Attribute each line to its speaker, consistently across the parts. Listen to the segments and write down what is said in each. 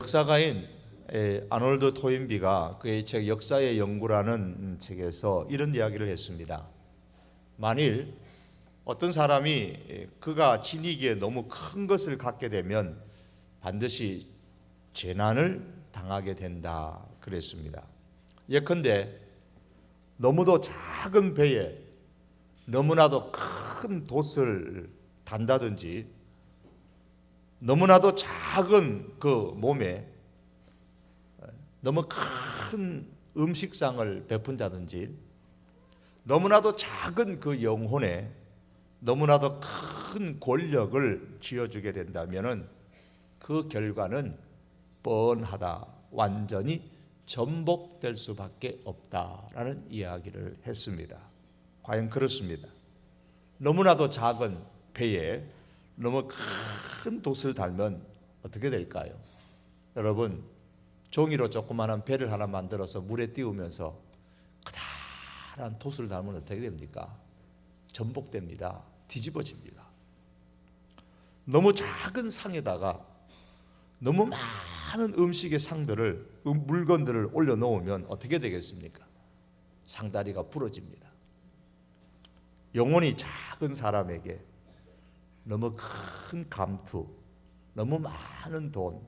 Speaker 1: 역사가인 아놀드 토인비가 그의 책 역사의 연구라는 책에서 이런 이야기를 했습니다. 만일 어떤 사람이 그가 지니기에 너무 큰 것을 갖게 되면 반드시 재난을 당하게 된다 그랬습니다. 예컨대 너무도 작은 배에 너무나도 큰 돛을 단다든지, 너무나도 작은 그 몸에 너무 큰 음식상을 베푼다든지, 너무나도 작은 그 영혼에 너무나도 큰 권력을 쥐어주게 된다면 그 결과는 뻔하다, 완전히 전복될 수밖에 없다라는 이야기를 했습니다. 과연 그렇습니다. 너무나도 작은 배에 너무 큰 돛을 달면 어떻게 될까요? 여러분, 종이로 조그마한 배를 하나 만들어서 물에 띄우면서 커다란 돛을 달면 어떻게 됩니까? 전복됩니다. 뒤집어집니다. 너무 작은 상에다가 너무 많은 음식의 상들을, 물건들을 올려놓으면 어떻게 되겠습니까? 상다리가 부러집니다. 영혼이 작은 사람에게 너무 큰 감투, 너무 많은 돈,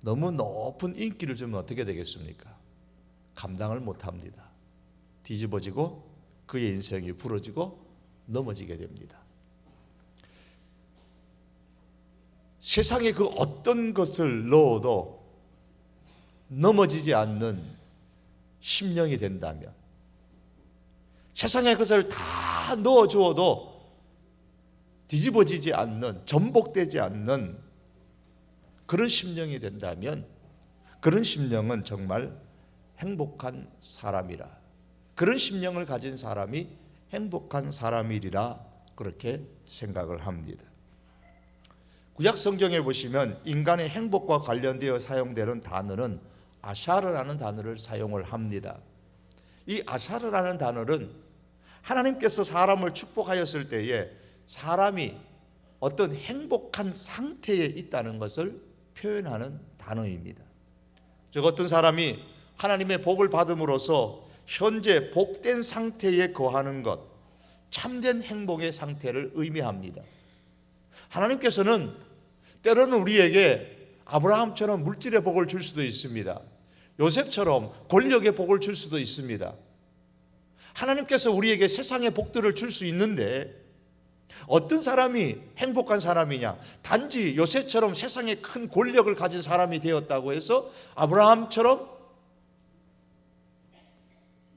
Speaker 1: 너무 높은 인기를 주면 어떻게 되겠습니까? 감당을 못합니다. 뒤집어지고 그의 인생이 부러지고 넘어지게 됩니다. 세상에 그 어떤 것을 넣어도 넘어지지 않는 심령이 된다면, 세상에 그것을 다 넣어주어도 뒤집어지지 않는, 전복되지 않는 그런 심령이 된다면, 그런 심령은 정말 행복한 사람이라, 그런 심령을 가진 사람이 행복한 사람이리라 그렇게 생각을 합니다. 구약 성경에 보시면 인간의 행복과 관련되어 사용되는 단어는 아샤르라는 단어를 사용을 합니다. 이 아샤르라는 단어는 하나님께서 사람을 축복하였을 때에 사람이 어떤 행복한 상태에 있다는 것을 표현하는 단어입니다. 즉, 어떤 사람이 하나님의 복을 받음으로써 현재 복된 상태에 거하는 것, 참된 행복의 상태를 의미합니다. 하나님께서는 때로는 우리에게 아브라함처럼 물질의 복을 줄 수도 있습니다. 요셉처럼 권력의 복을 줄 수도 있습니다. 하나님께서 우리에게 세상의 복들을 줄 수 있는데, 어떤 사람이 행복한 사람이냐? 단지 요셉처럼 세상에 큰 권력을 가진 사람이 되었다고 해서, 아브라함처럼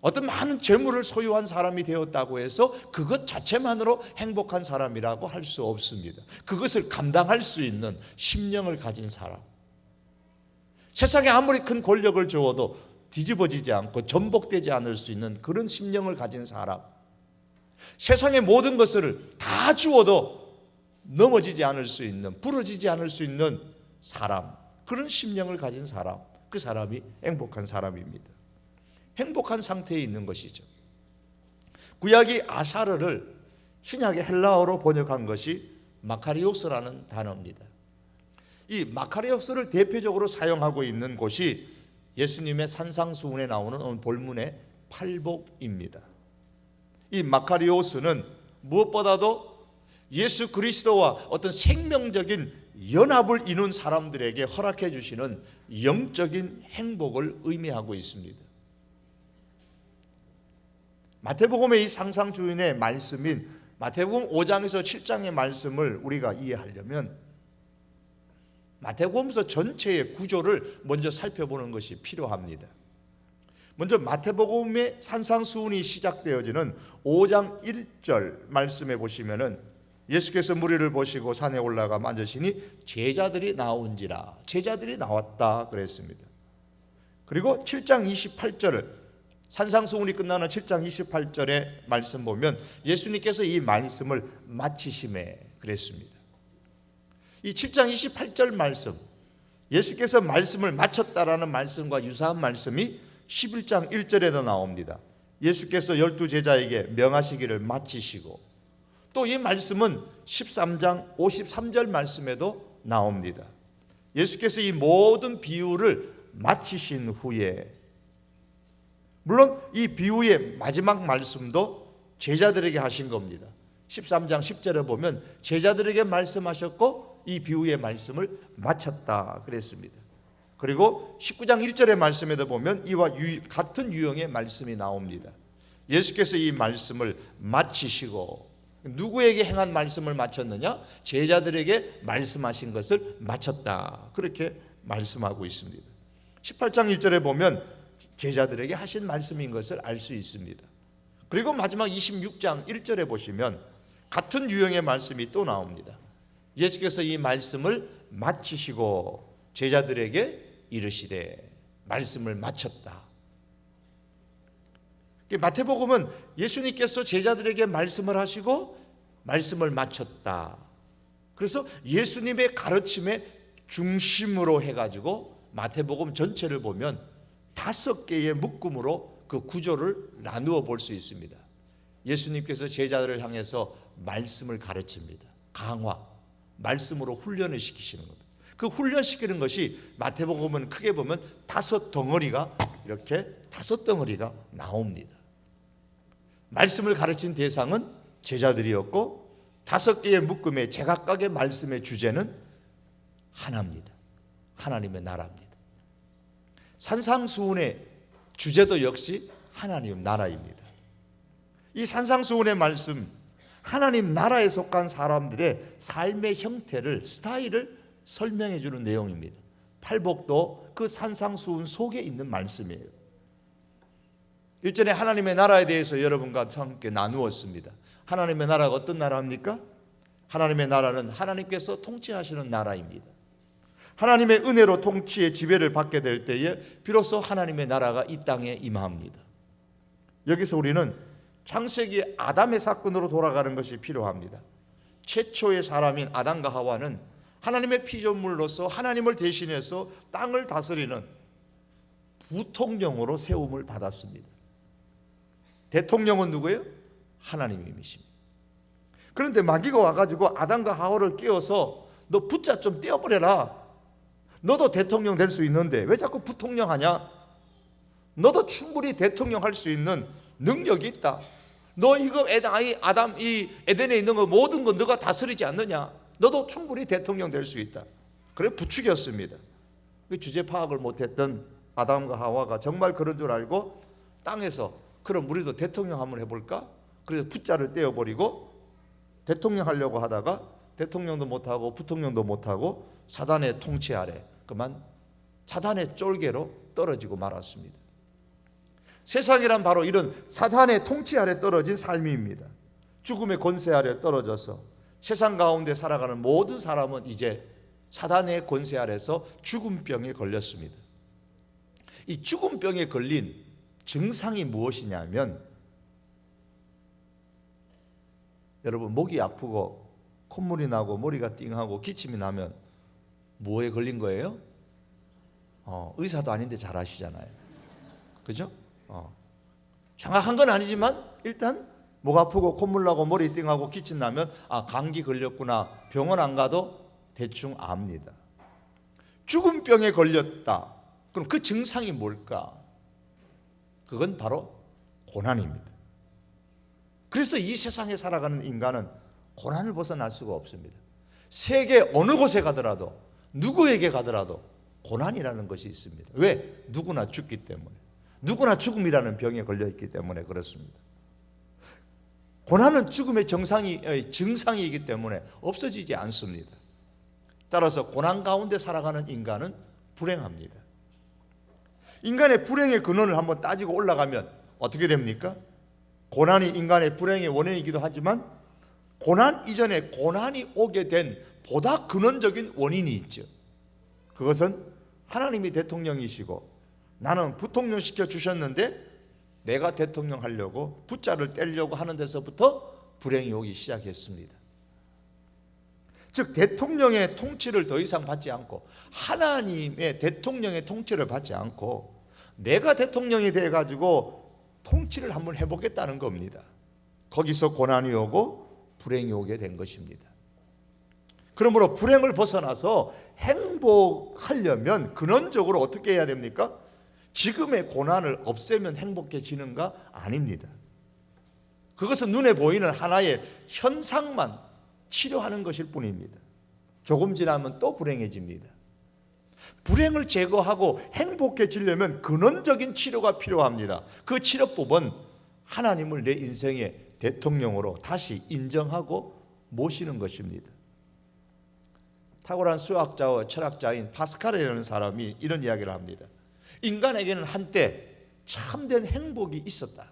Speaker 1: 어떤 많은 재물을 소유한 사람이 되었다고 해서 그것 자체만으로 행복한 사람이라고 할 수 없습니다. 그것을 감당할 수 있는 심령을 가진 사람, 세상에 아무리 큰 권력을 주어도 뒤집어지지 않고 전복되지 않을 수 있는 그런 심령을 가진 사람, 세상의 모든 것을 다 주어도 넘어지지 않을 수 있는, 부러지지 않을 수 있는 사람, 그런 심령을 가진 사람, 그 사람이 행복한 사람입니다. 행복한 상태에 있는 것이죠. 구약이 아샤르를 신약의 헬라어로 번역한 것이 마카리오스라는 단어입니다. 이 마카리오스를 대표적으로 사용하고 있는 곳이 예수님의 산상수훈에 나오는 오늘 본문의 팔복입니다. 이 마카리오스는 무엇보다도 예수 그리스도와 어떤 생명적인 연합을 이룬 사람들에게 허락해 주시는 영적인 행복을 의미하고 있습니다. 마태복음의 이 상상주인의 말씀인 마태복음 5장에서 7장의 말씀을 우리가 이해하려면 마태복음서 전체의 구조를 먼저 살펴보는 것이 필요합니다. 먼저 마태복음의 산상수훈이 시작되어지는 5장 1절 말씀에 보시면은 예수께서 무리를 보시고 산에 올라가 앉으시니 제자들이 나온지라, 제자들이 나왔다 그랬습니다. 그리고 7장 28절을, 산상수훈이 끝나는 7장 28절의 말씀 보면 예수님께서 이 말씀을 마치심에 그랬습니다. 이 7장 28절 말씀, 예수께서 말씀을 마쳤다라는 말씀과 유사한 말씀이 11장 1절에도 나옵니다. 예수께서 12제자에게 명하시기를 마치시고, 또 이 말씀은 13장 53절 말씀에도 나옵니다. 예수께서 이 모든 비유를 마치신 후에, 물론 이 비유의 마지막 말씀도 제자들에게 하신 겁니다. 13장 10절에 보면 제자들에게 말씀하셨고 이 비유의 말씀을 마쳤다 그랬습니다. 그리고 19장 1절의 말씀에도 보면 이와 같은 유형의 말씀이 나옵니다. 예수께서 이 말씀을 마치시고, 누구에게 행한 말씀을 마쳤느냐? 제자들에게 말씀하신 것을 마쳤다, 그렇게 말씀하고 있습니다. 18장 1절에 보면 제자들에게 하신 말씀인 것을 알 수 있습니다. 그리고 마지막 26장 1절에 보시면 같은 유형의 말씀이 또 나옵니다. 예수께서 이 말씀을 마치시고 제자들에게 이르시되, 말씀을 마쳤다. 마태복음은 예수님께서 제자들에게 말씀을 하시고 말씀을 마쳤다. 그래서 예수님의 가르침의 중심으로 해가지고 마태복음 전체를 보면 5개의 묶음으로 그 구조를 나누어 볼 수 있습니다. 예수님께서 제자들을 향해서 말씀을 가르칩니다. 강화, 말씀으로 훈련을 시키시는 겁니다. 그 훈련시키는 것이 마태복음은 크게 보면 5덩어리가, 이렇게 5덩어리가 나옵니다. 말씀을 가르친 대상은 제자들이었고 5개의 묶음의 제각각의 말씀의 주제는 하나입니다. 하나님의 나라입니다. 산상수훈의 주제도 역시 하나님 나라입니다. 이 산상수훈의 말씀, 하나님 나라에 속한 사람들의 삶의 형태를, 스타일을 설명해 주는 내용입니다. 팔복도 그 산상수훈 속에 있는 말씀이에요. 일전에 하나님의 나라에 대해서 여러분과 함께 나누었습니다. 하나님의 나라가 어떤 나라입니까? 하나님의 나라는 하나님께서 통치하시는 나라입니다. 하나님의 은혜로 통치의 지배를 받게 될 때에 비로소 하나님의 나라가 이 땅에 임합니다. 여기서 우리는 창세기 아담의 사건으로 돌아가는 것이 필요합니다. 최초의 사람인 아담과 하와는 하나님의 피조물로서 하나님을 대신해서 땅을 다스리는 부통령으로 세움을 받았습니다. 대통령은 누구예요? 하나님이십니다. 그런데 마귀가 와가지고 아담과 하와를 깨워서 너 붙자 좀 떼어버려라. 너도 대통령 될 수 있는데 왜 자꾸 부통령 하냐? 너도 충분히 대통령 할 수 있는 능력이 있다. 너 이거 아담 이 에덴에 있는 거 모든 거 너가 다스리지 않느냐? 너도 충분히 대통령 될 수 있다. 그래 부추겼습니다. 주제 파악을 못했던 아담과 하와가 정말 그런 줄 알고 땅에서 그럼 우리도 대통령 한번 해볼까? 그래서 붓자를 떼어버리고 대통령 하려고 하다가 대통령도 못하고 부통령도 못하고 사단의 통치 아래 그만 사단의 쫄개로 떨어지고 말았습니다. 세상이란 바로 이런 사단의 통치 아래 떨어진 삶입니다. 죽음의 권세 아래 떨어져서 세상 가운데 살아가는 모든 사람은 이제 사단의 권세 아래서 죽음병에 걸렸습니다. 이 죽음병에 걸린 증상이 무엇이냐면, 여러분 목이 아프고 콧물이 나고 머리가 띵하고 기침이 나면 뭐에 걸린 거예요? 의사도 아닌데 잘 아시잖아요. 그죠? 정확한 건 아니지만 일단 목 아프고 콧물 나고 머리 띵하고 기침 나면 감기 걸렸구나. 병원 안 가도 대충 압니다. 죽음병에 걸렸다. 그럼 그 증상이 뭘까? 그건 바로 고난입니다. 그래서 이 세상에 살아가는 인간은 고난을 벗어날 수가 없습니다. 세계 어느 곳에 가더라도 누구에게 가더라도 고난이라는 것이 있습니다. 왜? 누구나 죽기 때문에, 누구나 죽음이라는 병에 걸려있기 때문에 그렇습니다. 고난은 죽음의 증상이기 때문에 없어지지 않습니다. 따라서 고난 가운데 살아가는 인간은 불행합니다. 인간의 불행의 근원을 한번 따지고 올라가면 어떻게 됩니까? 고난이 인간의 불행의 원인이기도 하지만 고난 이전에 고난이 오게 된 보다 근원적인 원인이 있죠. 그것은 하나님이 대통령이시고 나는 부통령 시켜주셨는데 내가 대통령 하려고 붓자를 떼려고 하는 데서부터 불행이 오기 시작했습니다. 즉 대통령의 통치를 더 이상 받지 않고 하나님의 대통령의 통치를 받지 않고 내가 대통령이 돼가지고 통치를 한번 해보겠다는 겁니다. 거기서 고난이 오고 불행이 오게 된 것입니다. 그러므로 불행을 벗어나서 행복하려면 근원적으로 어떻게 해야 됩니까? 지금의 고난을 없애면 행복해지는가? 아닙니다. 그것은 눈에 보이는 하나의 현상만 치료하는 것일 뿐입니다. 조금 지나면 또 불행해집니다. 불행을 제거하고 행복해지려면 근원적인 치료가 필요합니다. 그 치료법은 하나님을 내 인생의 대통령으로 다시 인정하고 모시는 것입니다. 탁월한 수학자와 철학자인 파스칼이라는 사람이 이런 이야기를 합니다. 인간에게는 한때 참된 행복이 있었다.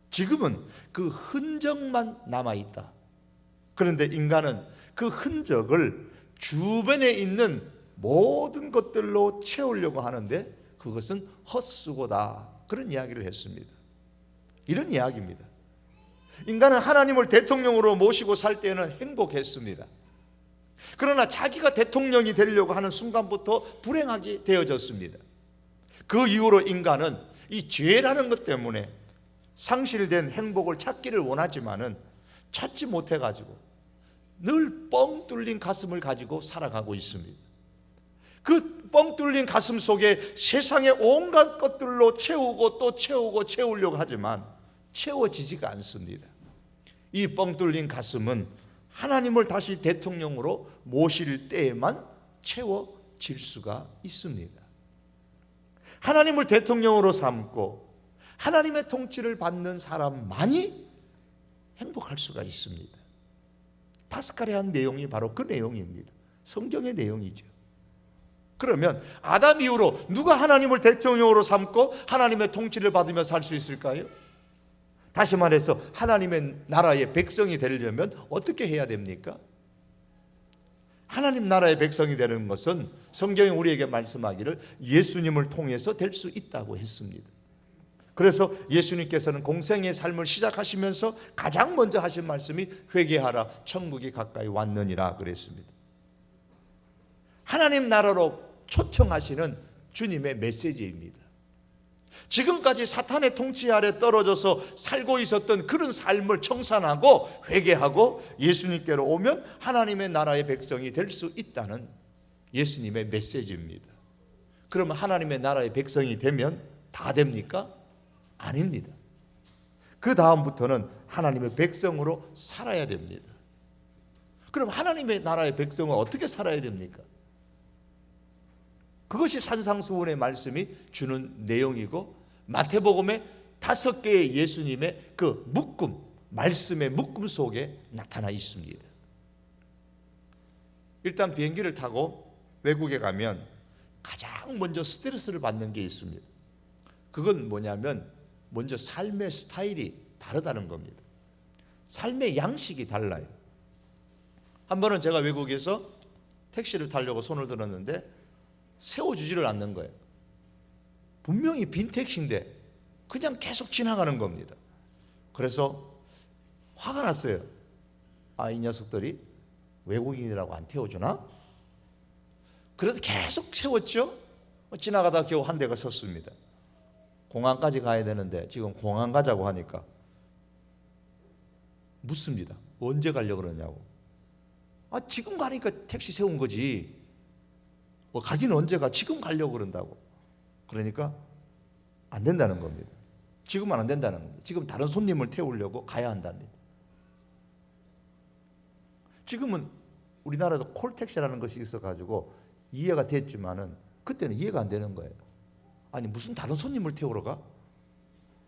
Speaker 1: 지금은 그 흔적만 남아있다. 그런데 인간은 그 흔적을 주변에 있는 모든 것들로 채우려고 하는데 그것은 헛수고다. 그런 이야기를 했습니다. 이런 이야기입니다. 인간은 하나님을 대통령으로 모시고 살 때는 행복했습니다. 그러나 자기가 대통령이 되려고 하는 순간부터 불행하게 되어졌습니다. 그 이후로 인간은 이 죄라는 것 때문에 상실된 행복을 찾기를 원하지만은 찾지 못해가지고 늘 뻥 뚫린 가슴을 가지고 살아가고 있습니다. 그 뻥 뚫린 가슴 속에 세상의 온갖 것들로 채우고 또 채우고 채우려고 하지만 채워지지가 않습니다. 이 뻥 뚫린 가슴은 하나님을 다시 대통령으로 모실 때에만 채워질 수가 있습니다. 하나님을 대통령으로 삼고 하나님의 통치를 받는 사람만이 행복할 수가 있습니다. 파스칼이 한 내용이 바로 그 내용입니다. 성경의 내용이죠. 그러면 아담 이후로 누가 하나님을 대통령으로 삼고 하나님의 통치를 받으며 살 수 있을까요? 다시 말해서 하나님의 나라의 백성이 되려면 어떻게 해야 됩니까? 하나님 나라의 백성이 되는 것은 성경이 우리에게 말씀하기를 예수님을 통해서 될 수 있다고 했습니다. 그래서 예수님께서는 공생의 삶을 시작하시면서 가장 먼저 하신 말씀이 회개하라 천국이 가까이 왔느니라 그랬습니다. 하나님 나라로 초청하시는 주님의 메시지입니다. 지금까지 사탄의 통치 아래 떨어져서 살고 있었던 그런 삶을 청산하고 회개하고 예수님께로 오면 하나님의 나라의 백성이 될 수 있다는 예수님의 메시지입니다. 그러면 하나님의 나라의 백성이 되면 다 됩니까? 아닙니다. 그 다음부터는 하나님의 백성으로 살아야 됩니다. 그럼 하나님의 나라의 백성은 어떻게 살아야 됩니까? 그것이 산상수훈의 말씀이 주는 내용이고 마태복음의 5개의 예수님의 그 묶음, 말씀의 묶음 속에 나타나 있습니다. 일단 비행기를 타고 외국에 가면 가장 먼저 스트레스를 받는 게 있습니다. 그건 뭐냐면 먼저 삶의 스타일이 다르다는 겁니다. 삶의 양식이 달라요. 한 번은 제가 외국에서 택시를 타려고 손을 들었는데 세워주지를 않는 거예요. 분명히 빈 택시인데 그냥 계속 지나가는 겁니다. 그래서 화가 났어요. 이 녀석들이 외국인이라고 안 태워주나? 그래도 계속 세웠죠. 지나가다 겨우 한 대가 섰습니다. 공항까지 가야 되는데 지금 공항 가자고 하니까 묻습니다. 언제 가려고 그러냐고. 지금 가니까 택시 세운 거지. 가기는 언제 가? 지금 가려고 그런다고. 그러니까 안 된다는 겁니다. 지금은 안 된다는 겁니다. 지금 다른 손님을 태우려고 가야 한답니다. 지금은 우리나라도 콜택시라는 것이 있어가지고 이해가 됐지만은 그때는 이해가 안 되는 거예요. 아니 무슨 다른 손님을 태우러 가?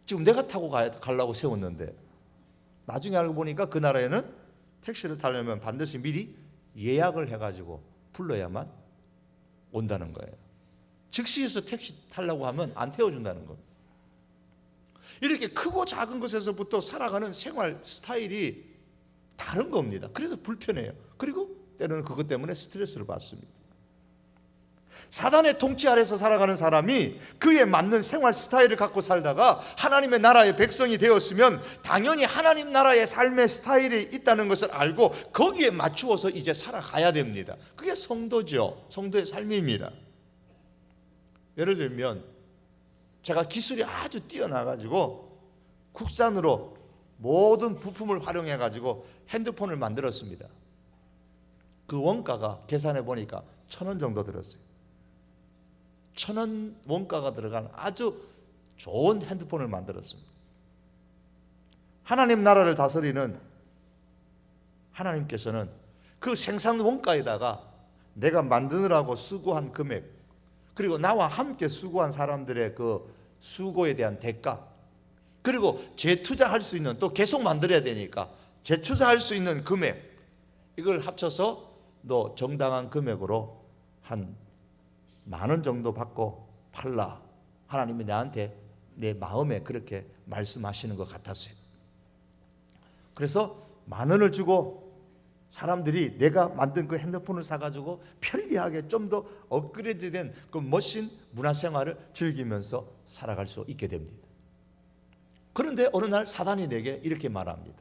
Speaker 1: 지금 내가 타고 가려고 세웠는데 나중에 알고 보니까 그 나라에는 택시를 타려면 반드시 미리 예약을 해가지고 불러야만 온다는 거예요. 즉시에서 택시 타려고 하면 안 태워준다는 겁니다. 이렇게 크고 작은 것에서부터 살아가는 생활 스타일이 다른 겁니다. 그래서 불편해요. 그리고 때로는 그것 때문에 스트레스를 받습니다. 사단의 통치 아래서 살아가는 사람이 그에 맞는 생활 스타일을 갖고 살다가 하나님의 나라의 백성이 되었으면 당연히 하나님 나라의 삶의 스타일이 있다는 것을 알고 거기에 맞추어서 이제 살아가야 됩니다. 그게 성도죠. 성도의 삶입니다. 예를 들면 제가 기술이 아주 뛰어나가지고 국산으로 모든 부품을 활용해가지고 핸드폰을 만들었습니다. 그 원가가 계산해 보니까 1,000원 정도 들었어요. 1,000원 원가가 들어간 아주 좋은 핸드폰을 만들었습니다. 하나님 나라를 다스리는 하나님께서는 그 생산 원가에다가 내가 만드느라고 수고한 금액, 그리고 나와 함께 수고한 사람들의 그 수고에 대한 대가, 그리고 재투자할 수 있는, 또 계속 만들어야 되니까 재투자할 수 있는 금액, 이걸 합쳐서 너 정당한 금액으로 한 10,000원 정도 받고 팔라. 하나님이 나한테 내 마음에 그렇게 말씀하시는 것 같았어요. 그래서 10,000원을 주고 사람들이 내가 만든 그 핸드폰을 사가지고 편리하게 좀 더 업그레이드된 그 멋진 문화생활을 즐기면서 살아갈 수 있게 됩니다. 그런데 어느 날 사단이 내게 이렇게 말합니다.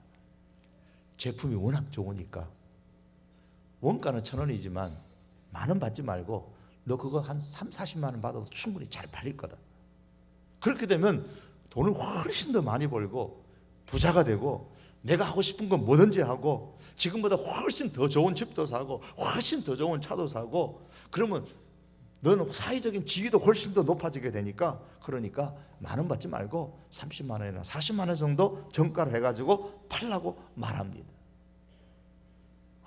Speaker 1: 제품이 워낙 좋으니까 원가는 1,000원이지만 10,000원 받지 말고 너 그거 한 3, 40만 원 받아도 충분히 잘 팔릴 거다. 그렇게 되면 돈을 훨씬 더 많이 벌고 부자가 되고 내가 하고 싶은 건 뭐든지 하고 지금보다 훨씬 더 좋은 집도 사고 훨씬 더 좋은 차도 사고, 그러면 너는 사회적인 지위도 훨씬 더 높아지게 되니까, 그러니까 10,000원 받지 말고 30만 원이나 40만 원 정도 정가를 해가지고 팔라고 말합니다.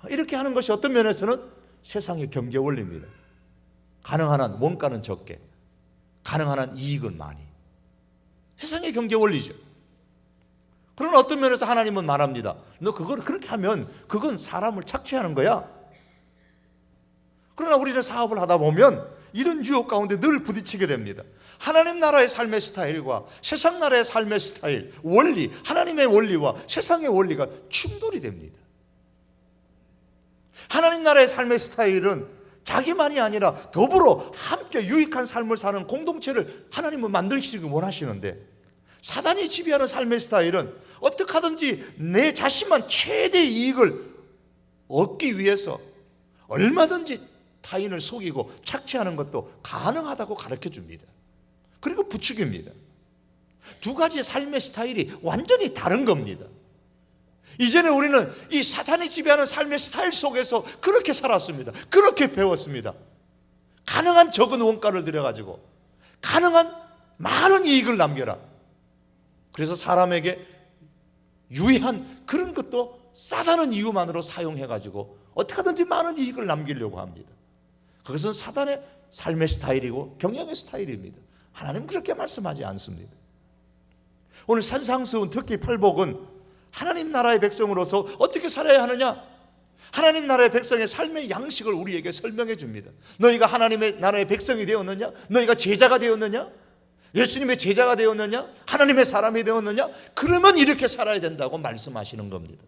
Speaker 1: 이렇게 하는 것이 어떤 면에서는 세상의 경제 원리입니다. 가능한 한 원가는 적게, 가능한 한 이익은 많이. 세상의 경제 원리죠. 그러나 어떤 면에서 하나님은 말합니다. 너 그걸 그렇게 하면 그건 사람을 착취하는 거야. 그러나 우리는 사업을 하다 보면 이런 유혹 가운데 늘 부딪히게 됩니다. 하나님 나라의 삶의 스타일과 세상 나라의 삶의 스타일, 원리, 하나님의 원리와 세상의 원리가 충돌이 됩니다. 하나님 나라의 삶의 스타일은 자기만이 아니라 더불어 함께 유익한 삶을 사는 공동체를 하나님은 만들시기 원하시는데, 사단이 지배하는 삶의 스타일은 어떻게 하든지 내 자신만 최대 이익을 얻기 위해서 얼마든지 타인을 속이고 착취하는 것도 가능하다고 가르쳐 줍니다. 그리고 부추깁니다. 두 가지의 삶의 스타일이 완전히 다른 겁니다. 이전에 우리는 이 사탄이 지배하는 삶의 스타일 속에서 그렇게 살았습니다. 그렇게 배웠습니다. 가능한 적은 원가를 들여가지고 가능한 많은 이익을 남겨라. 그래서 사람에게 유해한 그런 것도 싸다는 이유만으로 사용해가지고 어떻게 하든지 많은 이익을 남기려고 합니다. 그것은 사단의 삶의 스타일이고 경영의 스타일입니다. 하나님은 그렇게 말씀하지 않습니다. 오늘 산상수훈 특히 팔복은 하나님 나라의 백성으로서 어떻게 살아야 하느냐, 하나님 나라의 백성의 삶의 양식을 우리에게 설명해 줍니다. 너희가 하나님의 나라의 백성이 되었느냐? 너희가 제자가 되었느냐? 예수님의 제자가 되었느냐? 하나님의 사람이 되었느냐? 그러면 이렇게 살아야 된다고 말씀하시는 겁니다.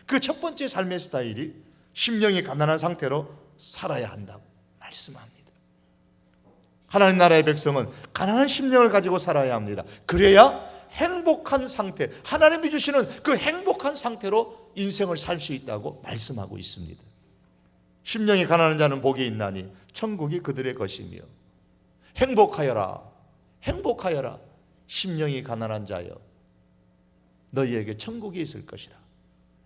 Speaker 1: 그 첫 번째 삶의 스타일이 심령이 가난한 상태로 살아야 한다고 말씀합니다. 하나님 나라의 백성은 가난한 심령을 가지고 살아야 합니다. 그래야 행복한 상태, 하나님이 주시는 그 행복한 상태로 인생을 살 수 있다고 말씀하고 있습니다. 심령이 가난한 자는 복이 있나니 천국이 그들의 것이며, 행복하여라, 행복하여라, 심령이 가난한 자여, 너희에게 천국이 있을 것이라.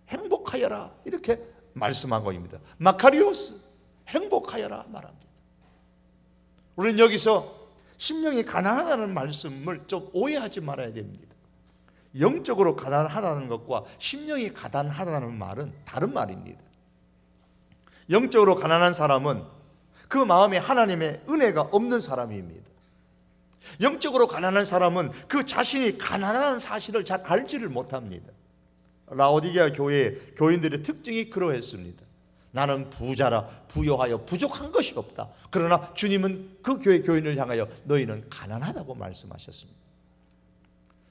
Speaker 1: 행복하여라, 이렇게 말씀한 겁니다. 마카리오스, 행복하여라 말합니다. 우리는 여기서 심령이 가난하다는 말씀을 좀 오해하지 말아야 됩니다. 영적으로 가난하다는 것과 심령이 가난하다는 말은 다른 말입니다. 영적으로 가난한 사람은 그 마음에 하나님의 은혜가 없는 사람입니다. 영적으로 가난한 사람은 그 자신이 가난한 사실을 잘 알지를 못합니다. 라오디게아 교회의 교인들의 특징이 그러했습니다. 나는 부자라 부요하여 부족한 것이 없다. 그러나 주님은 그 교회 교인을 향하여 너희는 가난하다고 말씀하셨습니다.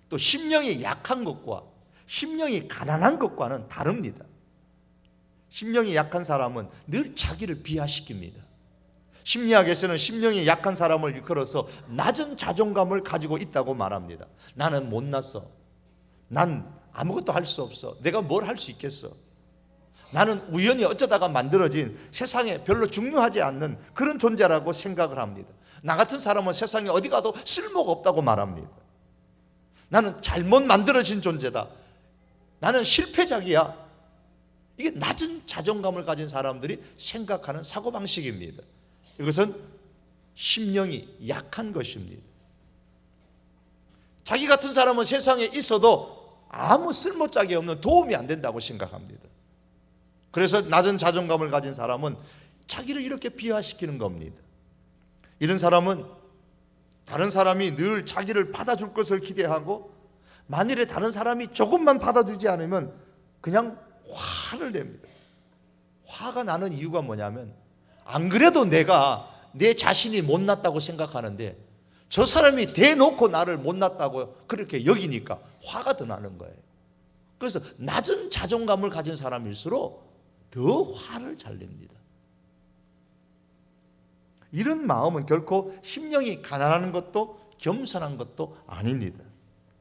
Speaker 1: 또 심령이 약한 것과 심령이 가난한 것과는 다릅니다. 심령이 약한 사람은 늘 자기를 비하시킵니다. 심리학에서는 심령이 약한 사람을 일컬어서 낮은 자존감을 가지고 있다고 말합니다. 나는 못났어. 난 아무것도 할 수 없어. 내가 뭘 할 수 있겠어. 나는 우연히 어쩌다가 만들어진 세상에 별로 중요하지 않는 그런 존재라고 생각을 합니다. 나 같은 사람은 세상에 어디 가도 쓸모가 없다고 말합니다. 나는 잘못 만들어진 존재다. 나는 실패작이야. 이게 낮은 자존감을 가진 사람들이 생각하는 사고방식입니다. 이것은 심령이 약한 것입니다. 자기 같은 사람은 세상에 있어도 아무 쓸모짝이 없는, 도움이 안 된다고 생각합니다. 그래서 낮은 자존감을 가진 사람은 자기를 이렇게 비하시키는 겁니다. 이런 사람은 다른 사람이 늘 자기를 받아줄 것을 기대하고, 만일에 다른 사람이 조금만 받아주지 않으면 그냥 화를 냅니다. 화가 나는 이유가 뭐냐면, 안 그래도 내가 내 자신이 못났다고 생각하는데 저 사람이 대놓고 나를 못났다고 그렇게 여기니까 화가 더 나는 거예요. 그래서 낮은 자존감을 가진 사람일수록 더 화를 잘 냅니다. 이런 마음은 결코 심령이 가난한 것도 겸손한 것도 아닙니다.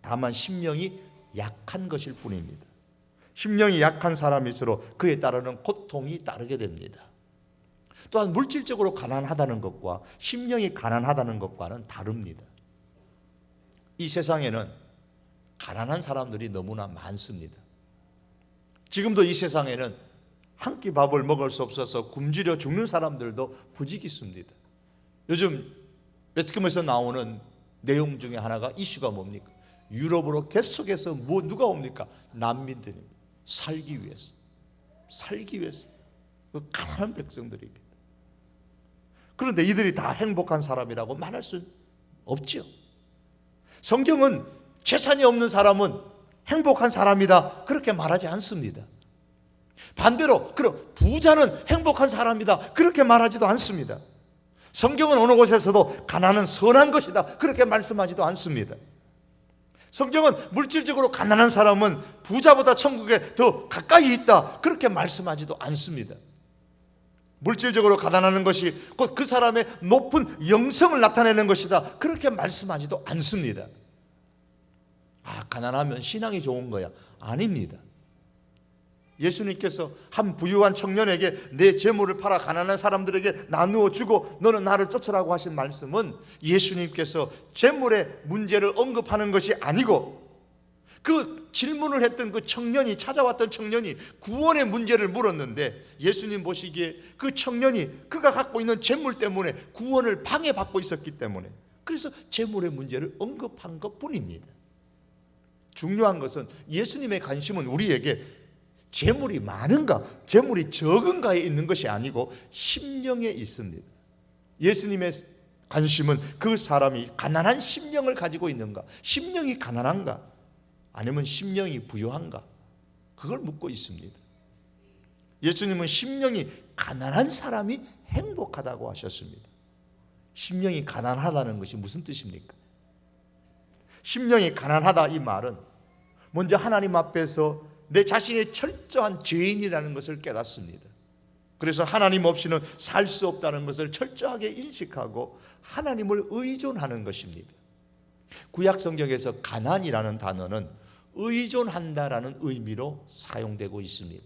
Speaker 1: 다만 심령이 약한 것일 뿐입니다. 심령이 약한 사람일수록 그에 따르는 고통이 따르게 됩니다. 또한 물질적으로 가난하다는 것과 심령이 가난하다는 것과는 다릅니다. 이 세상에는 가난한 사람들이 너무나 많습니다. 지금도 이 세상에는 한 끼 밥을 먹을 수 없어서 굶주려 죽는 사람들도 부지기수입니다. 요즘 매스컴에서 나오는 내용 중에 하나가, 이슈가 뭡니까? 유럽으로 계속해서 누가 옵니까? 난민들입니다. 살기 위해서 그 가난한 백성들입니다. 그런데 이들이 다 행복한 사람이라고 말할 수는 없죠. 성경은 재산이 없는 사람은 행복한 사람이다 그렇게 말하지 않습니다. 반대로 그럼 부자는 행복한 사람이다 그렇게 말하지도 않습니다. 성경은 어느 곳에서도 가난은 선한 것이다 그렇게 말씀하지도 않습니다. 성경은 물질적으로 가난한 사람은 부자보다 천국에 더 가까이 있다 그렇게 말씀하지도 않습니다. 물질적으로 가난하는 것이 곧 그 사람의 높은 영성을 나타내는 것이다 그렇게 말씀하지도 않습니다. 가난하면 신앙이 좋은 거야. 아닙니다. 예수님께서 한 부유한 청년에게 내 재물을 팔아 가난한 사람들에게 나누어 주고 너는 나를 쫓으라고 하신 말씀은, 예수님께서 재물의 문제를 언급하는 것이 아니고, 그 질문을 했던 그 청년이, 찾아왔던 청년이 구원의 문제를 물었는데, 예수님 보시기에 그 청년이 그가 갖고 있는 재물 때문에 구원을 방해받고 있었기 때문에, 그래서 재물의 문제를 언급한 것 뿐입니다. 중요한 것은 예수님의 관심은 우리에게 재물이 많은가 재물이 적은가에 있는 것이 아니고 심령에 있습니다. 예수님의 관심은 그 사람이 가난한 심령을 가지고 있는가, 심령이 가난한가, 아니면 심령이 부유한가, 그걸 묻고 있습니다. 예수님은 심령이 가난한 사람이 행복하다고 하셨습니다. 심령이 가난하다는 것이 무슨 뜻입니까? 심령이 가난하다 이 말은 먼저 하나님 앞에서 내 자신이 철저한 죄인이라는 것을 깨닫습니다. 그래서 하나님 없이는 살 수 없다는 것을 철저하게 인식하고 하나님을 의존하는 것입니다. 구약 성경에서 가난이라는 단어는 의존한다라는 의미로 사용되고 있습니다.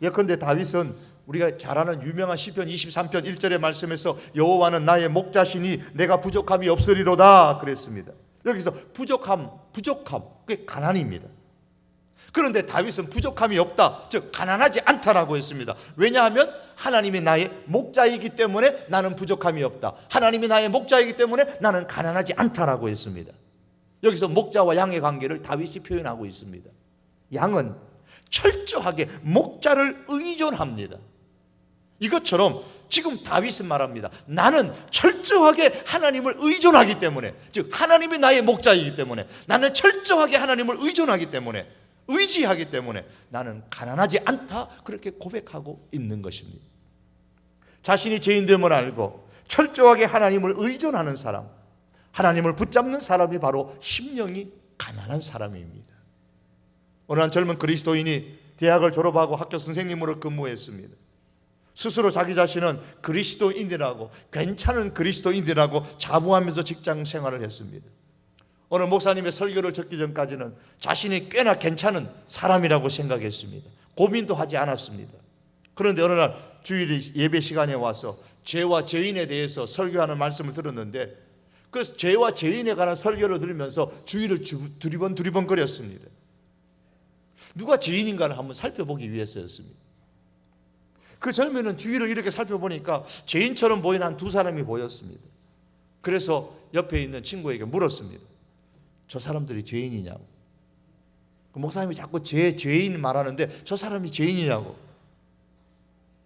Speaker 1: 예컨대 다윗은 우리가 잘 아는 유명한 시편 23편 1절의 말씀에서 여호와는 나의 목자시니 내가 부족함이 없으리로다 그랬습니다. 여기서 부족함 그게 가난입니다. 그런데 다윗은 부족함이 없다, 즉 가난하지 않다라고 했습니다. 왜냐하면 하나님이 나의 목자이기 때문에 나는 부족함이 없다, 하나님이 나의 목자이기 때문에 나는 가난하지 않다라고 했습니다. 여기서 목자와 양의 관계를 다윗이 표현하고 있습니다. 양은 철저하게 목자를 의존합니다. 이것처럼 지금 다윗은 말합니다. 나는 철저하게 하나님을 의존하기 때문에, 즉 하나님이 나의 목자이기 때문에, 나는 철저하게 하나님을 의존하기 때문에, 의지하기 때문에 나는 가난하지 않다 그렇게 고백하고 있는 것입니다. 자신이 죄인됨을 알고 철저하게 하나님을 의존하는 사람, 하나님을 붙잡는 사람이 바로 심령이 가난한 사람입니다. 어느 한 젊은 그리스도인이 대학을 졸업하고 학교 선생님으로 근무했습니다. 스스로 자기 자신은 그리스도인이라고, 괜찮은 그리스도인이라고 자부하면서 직장 생활을 했습니다. 어느 목사님의 설교를 듣기 전까지는 자신이 꽤나 괜찮은 사람이라고 생각했습니다. 고민도 하지 않았습니다. 그런데 어느 날 주일 예배 시간에 와서 죄와 죄인에 대해서 설교하는 말씀을 들었는데, 그 죄와 죄인에 관한 설교를 들으면서 주위를 두리번거렸습니다. 누가 죄인인가를 한번 살펴보기 위해서였습니다. 그 젊은이는 주위를 이렇게 살펴보니까 죄인처럼 보이는 한 두 사람이 보였습니다. 그래서 옆에 있는 친구에게 물었습니다. 저 사람들이 죄인이냐고. 목사님이 자꾸 죄인 말하는데 저 사람이 죄인이냐고.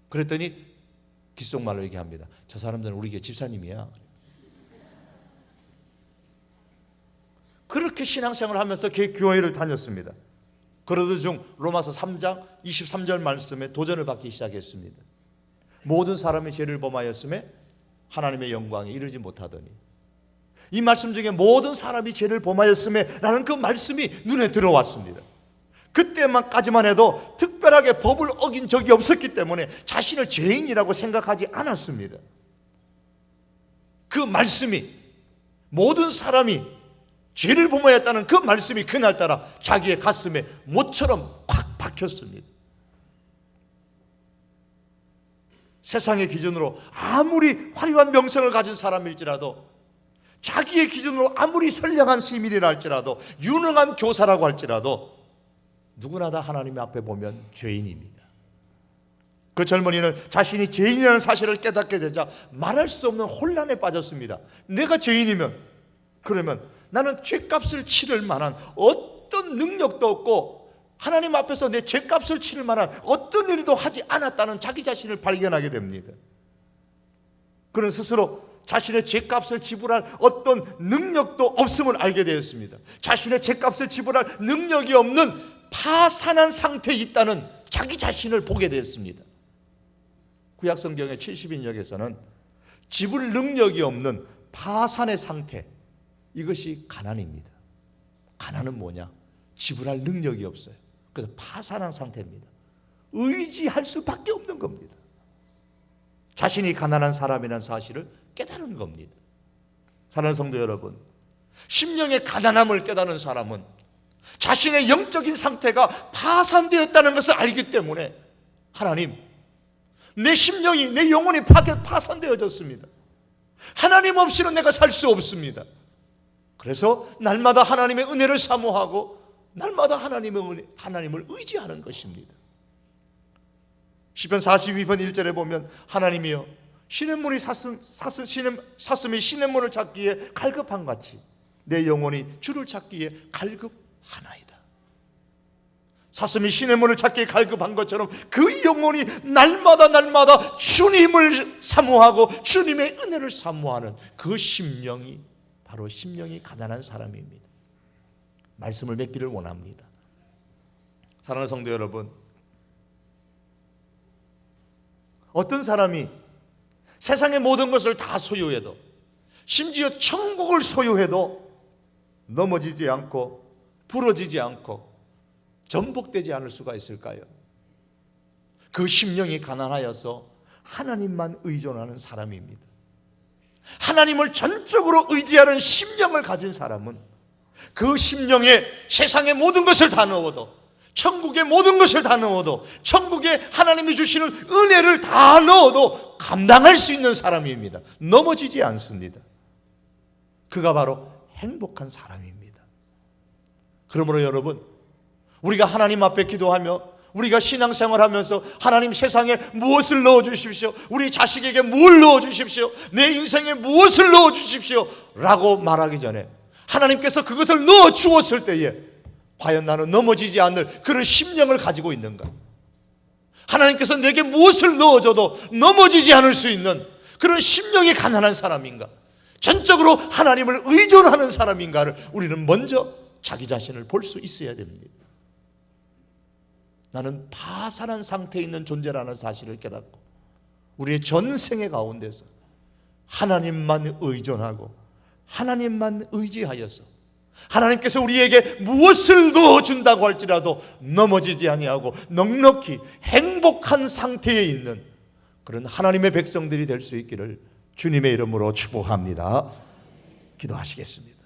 Speaker 1: 그랬더니 귓속말로 얘기합니다. 저 사람들은 우리 교회 집사님이야. 그렇게 신앙생활을 하면서 교회를 다녔습니다. 그러던 중 로마서 3장 23절 말씀에 도전을 받기 시작했습니다. 모든 사람이 죄를 범하였음에 하나님의 영광에 이르지 못하더니, 이 말씀 중에 모든 사람이 죄를 범하였음에 라는 그 말씀이 눈에 들어왔습니다. 그때만까지만 해도 특별하게 법을 어긴 적이 없었기 때문에 자신을 죄인이라고 생각하지 않았습니다. 그 말씀이, 모든 사람이 죄를 범하였다는 그 말씀이 그날따라 자기의 가슴에 못처럼 팍 박혔습니다. 세상의 기준으로 아무리 화려한 명성을 가진 사람일지라도, 자기의 기준으로 아무리 선량한 시민이라 할지라도, 유능한 교사라고 할지라도 누구나 다 하나님 앞에 보면 죄인입니다. 그 젊은이는 자신이 죄인이라는 사실을 깨닫게 되자 말할 수 없는 혼란에 빠졌습니다. 내가 죄인이면, 그러면 나는 죄값을 치를 만한 어떤 능력도 없고 하나님 앞에서 내 죄값을 치를 만한 어떤 일도 하지 않았다는 자기 자신을 발견하게 됩니다. 그는 스스로 자신의 죄값을 지불할 어떤 능력도 없음을 알게 되었습니다. 자신의 죄값을 지불할 능력이 없는 파산한 상태에 있다는 자기 자신을 보게 되었습니다. 구약성경의 70인역에서는 지불 능력이 없는 파산의 상태, 이것이 가난입니다. 가난은 뭐냐? 지불할 능력이 없어요. 그래서 파산한 상태입니다. 의지할 수밖에 없는 겁니다. 자신이 가난한 사람이라는 사실을 깨달은 겁니다. 사랑하는 성도 여러분, 심령의 가난함을 깨달은 사람은 자신의 영적인 상태가 파산되었다는 것을 알기 때문에, 하나님, 내 심령이, 내 영혼이 파산되어졌습니다. 하나님 없이는 내가 살 수 없습니다. 그래서 날마다 하나님의 은혜를 사모하고 날마다 하나님을 의지하는 것입니다. 시편 42편 1절에 보면, 하나님이여 시냇물이 사슴이 시냇물을 찾기에 갈급한 같이 내 영혼이 주를 찾기에 갈급하나이다. 사슴이 시냇물을 찾기에 갈급한 것처럼 그 영혼이 날마다 주님을 사모하고 주님의 은혜를 사모하는 그 심령이 바로 심령이 가난한 사람입니다. 말씀을 맺기를 원합니다. 사랑하는 성도 여러분, 어떤 사람이 세상의 모든 것을 다 소유해도, 심지어 천국을 소유해도 넘어지지 않고 부러지지 않고 전복되지 않을 수가 있을까요? 그 심령이 가난하여서 하나님만 의존하는 사람입니다. 하나님을 전적으로 의지하는 심령을 가진 사람은 그 심령에 세상의 모든 것을 다 넣어도, 천국의 모든 것을 다 넣어도, 천국에 하나님이 주시는 은혜를 다 넣어도 감당할 수 있는 사람입니다. 넘어지지 않습니다. 그가 바로 행복한 사람입니다. 그러므로 여러분, 우리가 하나님 앞에 기도하며, 우리가 신앙생활하면서 하나님 세상에 무엇을 넣어주십시오, 우리 자식에게 뭘 넣어주십시오, 내 인생에 무엇을 넣어주십시오 라고 말하기 전에 하나님께서 그것을 넣어주었을 때에 과연 나는 넘어지지 않을 그런 심령을 가지고 있는가? 하나님께서 내게 무엇을 넣어줘도 넘어지지 않을 수 있는 그런 심령이 가난한 사람인가? 전적으로 하나님을 의존하는 사람인가를 우리는 먼저 자기 자신을 볼 수 있어야 됩니다. 나는 파산한 상태에 있는 존재라는 사실을 깨닫고 우리의 전생의 가운데서 하나님만 의존하고 하나님만 의지하여서 하나님께서 우리에게 무엇을 넣어준다고 할지라도 넘어지지 아니하고 넉넉히 행복한 상태에 있는 그런 하나님의 백성들이 될 수 있기를 주님의 이름으로 축복합니다. 기도하시겠습니다.